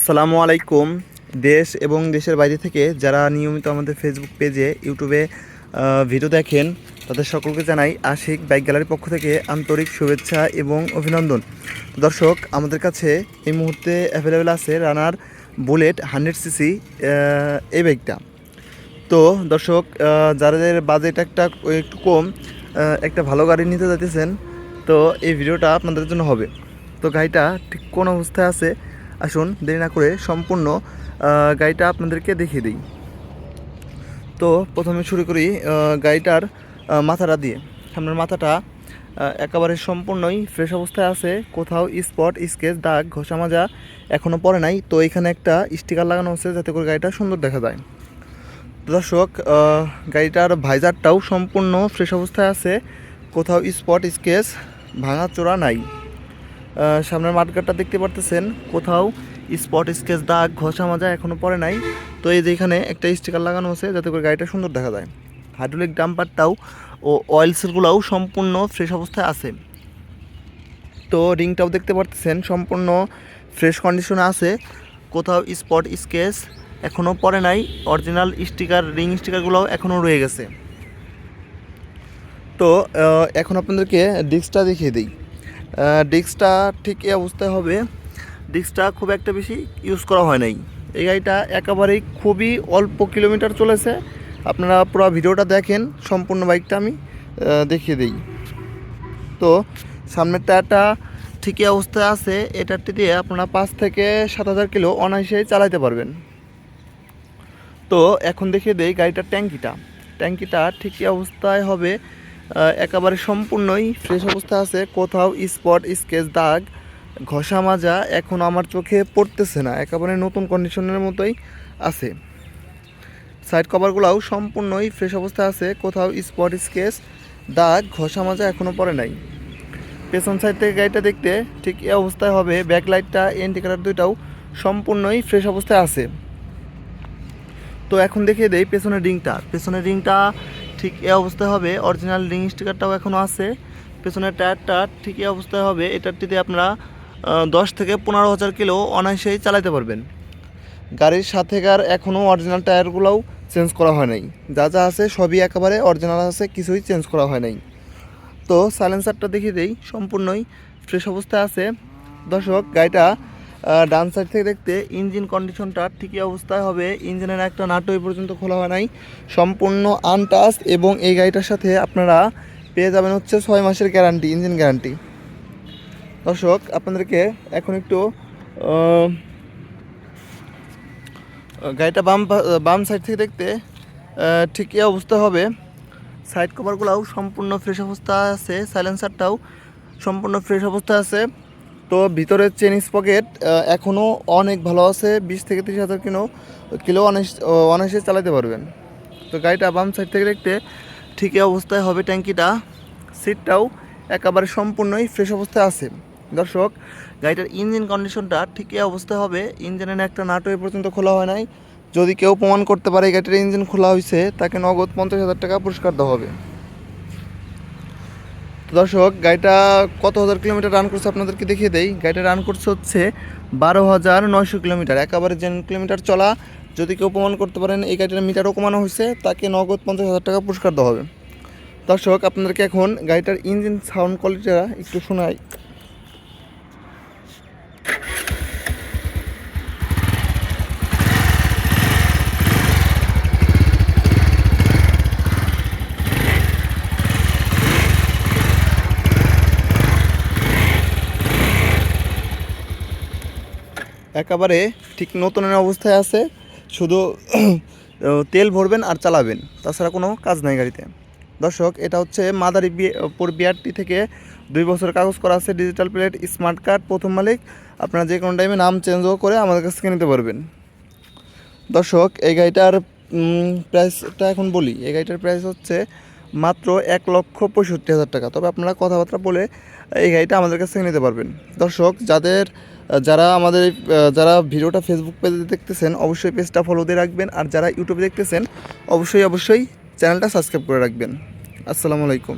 আসসালামু আলাইকুম। দেশ এবং দেশের বাইরে থেকে যারা নিয়মিত আমাদের ফেসবুক পেজে ইউটিউবে ভিডিও দেখেন তাদের সকলকে জানাই আশিক বাইক গ্যালারির পক্ষ থেকে আন্তরিক শুভেচ্ছা এবং অভিনন্দন। দর্শক, আমাদের কাছে এই মুহূর্তে অ্যাভেলেবেল আছে রানার বুলেট 100cc এই বাইকটা। তো দর্শক, যাদের বাজেট একটু কম, একটা ভালো গাড়ি নিতে যাইতেছেন, তো এই ভিডিওটা আপনাদের জন্য হবে। তো গাড়িটা ঠিক কোন অবস্থায় আছে আসুন দেরি না করে সম্পূর্ণ গাড়িটা আপনাদেরকে দেখিয়ে দিই। তো প্রথমে শুরু করি গাড়িটার মাথাটা দিয়ে। সামনের মাথাটা একেবারে সম্পূর্ণই ফ্রেশ অবস্থায় আছে, কোথাও স্পট স্কেচ দাগ ঘষা মাজা এখনও পড়ে নাই। তো এখানে একটা স্টিকার লাগানো হচ্ছে যাতে করে গাড়িটা সুন্দর দেখা যায়। দর্শক, গাড়িটার ভাইজারটাও সম্পূর্ণ ফ্রেশ অবস্থায় আছে, কোথাও স্পট স্কেচ ভাঙা চোরা নাই। সামনের মাঠগাটটা দেখতে পারতেছেন, কোথাও স্পট স্কেচ দাগ ঘষা মাজা এখনও পড়ে নাই। তো এই যে এখানে একটা স্টিকার লাগানো আছে যাতে করে গাড়িটা সুন্দর দেখা যায়। হাইড্রোলিক ডাম্পারটাও ও অয়েল সিলগুলোও সম্পূর্ণ ফ্রেশ অবস্থায় আছে। তো রিংটাও দেখতে পারতেছেন সম্পূর্ণ ফ্রেশ কন্ডিশনে আছে, কোথাও স্পট স্কেচ এখনও পড়ে নাই। অরিজিনাল স্টিকার রিং স্টিকারগুলোও এখনও রয়ে গেছে। তো এখন আপনাদেরকে ডিস্কটা দেখিয়ে দিই। ডিস্কটা ঠিক এই অবস্থায় হবে। ডিস্কটা খুব একটা বেশি ইউজ করা হয় নাই। এই গাড়িটা একেবারেই খুবই অল্প কিলোমিটার চলেছে। আপনারা পুরো ভিডিওটা দেখেন, সম্পূর্ণ বাইকটা আমি দেখিয়ে দিই। তো সামনের টায়ারটা ঠিকই অবস্থায় আছে। এটারটি দিয়ে আপনারা 5 থেকে 7,000 কিলো অনায়াসেই চালাতে পারবেন। তো এখন দেখিয়ে দেই গাড়িটার ট্যাঙ্কিটা ঠিকই অবস্থায় হবে, একেবারে সম্পূর্ণই ফ্রেশ অবস্থায় আছে, কোথাও স্পট স্কেচ দাগ ঘষা মাজা এখন আমার চোখে পড়তেছে না, একেবারে নতুন কন্ডিশনের মতোই আছে। সাইড কভারগুলোও সম্পূর্ণই ফ্রেশ অবস্থায় আছে, কোথাও স্পট স্কেচ দাগ ঘষা মাজা এখনও পড়ে নাই। পেছন সাইড থেকে গাড়িটা দেখতে ঠিক এই অবস্থায় হবে। ব্যাকলাইটটা ইন্ডিকেটার দুইটাও সম্পূর্ণই ফ্রেশ অবস্থায় আছে। তো এখন দেখিয়ে দেই পেছনের রিংটা ঠিক এই অবস্থায় হবে। অরিজিনাল রিং স্টিকারটাও এখনও আছে। পেছনের টায়ারটা ঠিক এই অবস্থায় হবে। এটারটিতে আপনারা 10 থেকে 15,000 কিলো অনায়াসেই চালাতে পারবেন। গাড়ির সাথেকার এখনও অরিজিনাল টায়ারগুলোও চেঞ্জ করা হয় নাই। যা যা আছে সবই একেবারে অরিজিনাল আছে, কিছুই চেঞ্জ করা হয় নাই। তো সাইলেন্সারটা দেখিয়ে দেই, সম্পূর্ণই ফ্রেশ অবস্থায় আছে। দর্শক, গাড়িটা ডান সাইড থেকে দেখতে ইঞ্জিন কন্ডিশনটা ঠিকই অবস্থায় হবে। ইঞ্জিনের একটা নাটও এই পর্যন্ত খোলা হয় নাই, সম্পূর্ণ আনটাচ। এবং এই গাড়িটার সাথে আপনারা পেয়ে যাবেন হচ্ছে 6 মাসের গ্যারান্টি, ইঞ্জিন গ্যারান্টি। দর্শক, আপনাদেরকে এখন একটু গাড়িটা বাম সাইড থেকে দেখতে ঠিকই অবস্থা হবে। সাইড কভারগুলোও সম্পূর্ণ ফ্রেশ অবস্থায় আছে, সাইলেন্সারটাও সম্পূর্ণ ফ্রেশ অবস্থায় আছে। তো ভিতরের চেন স্পকেট এখনও অনেক ভালো আছে, 20 থেকে 30,000 কিলো অনায়াসে চালাতে পারবেন। তো গাড়িটা বাম সাইড থেকে দেখতে ঠিকই অবস্থায় হবে। ট্যাঙ্কিটা সিটটাও একেবারে সম্পূর্ণই ফ্রেশ অবস্থায় আছে। দর্শক, গাড়িটার ইঞ্জিন কন্ডিশনটা ঠিকই অবস্থায় হবে। ইঞ্জিনের একটা নাটও এ পর্যন্ত খোলা হয় নাই। যদি কেউ প্রমাণ করতে পারে গাড়িটার ইঞ্জিন খোলা হয়েছে, তাকে নগদ 50,000 টাকা পুরস্কার দেওয়া হবে। তো দর্শক, গাড়িটা কত হাজার কিলোমিটার রান করছে আপনাদেরকে দেখিয়ে দেই। গাড়িটা রান করছে হচ্ছে 12,900 কিলোমিটার, একেবারে জেন কিলোমিটার চলা। যদি কেউ প্রমাণ করতে পারেন এই গাড়িটার মিটারও কমানো হয়েছে, তাকে নগদ 50,000 টাকা পুরস্কার দেওয়া হবে। দর্শক, আপনাদেরকে এখন গাড়িটার ইঞ্জিন সাউন্ড কোয়ালিটিটা একটু শোনাই। একেবারে ঠিক নতুনের অবস্থায় আছে, শুধু তেল ভরবেন আর চালাবেন, তাছাড়া কোনো কাজ নাই গাড়িতে। দর্শক, এটা হচ্ছে মাদারীপুর বিআরটি থেকে 2 বছর কাগজ করা আছে, ডিজিটাল প্লেট, স্মার্ট কার্ড, প্রথম মালিক। আপনারা যে কোনো টাইমে নাম চেঞ্জও করে আমাদের কাছ থেকে নিতে পারবেন। দর্শক, এই গাড়িটার প্রাইসটা এখন বলি। এই গাড়িটার প্রাইস হচ্ছে মাত্র 1,65,000 টাকা। তবে আপনারা কথাবার্তা বলে এই গাড়িটা আমাদের কাছ থেকে নিতে পারবেন। দর্শক, যারা ভিডিওটা ফেসবুক পেজে দেখতেছেন অবশ্যই পেজটা ফলো দিয়ে রাখবেন, আর যারা ইউটিউবে দেখতেছেন অবশ্যই চ্যানেলটা সাবস্ক্রাইব করে রাখবেন। আসসালামু আলাইকুম।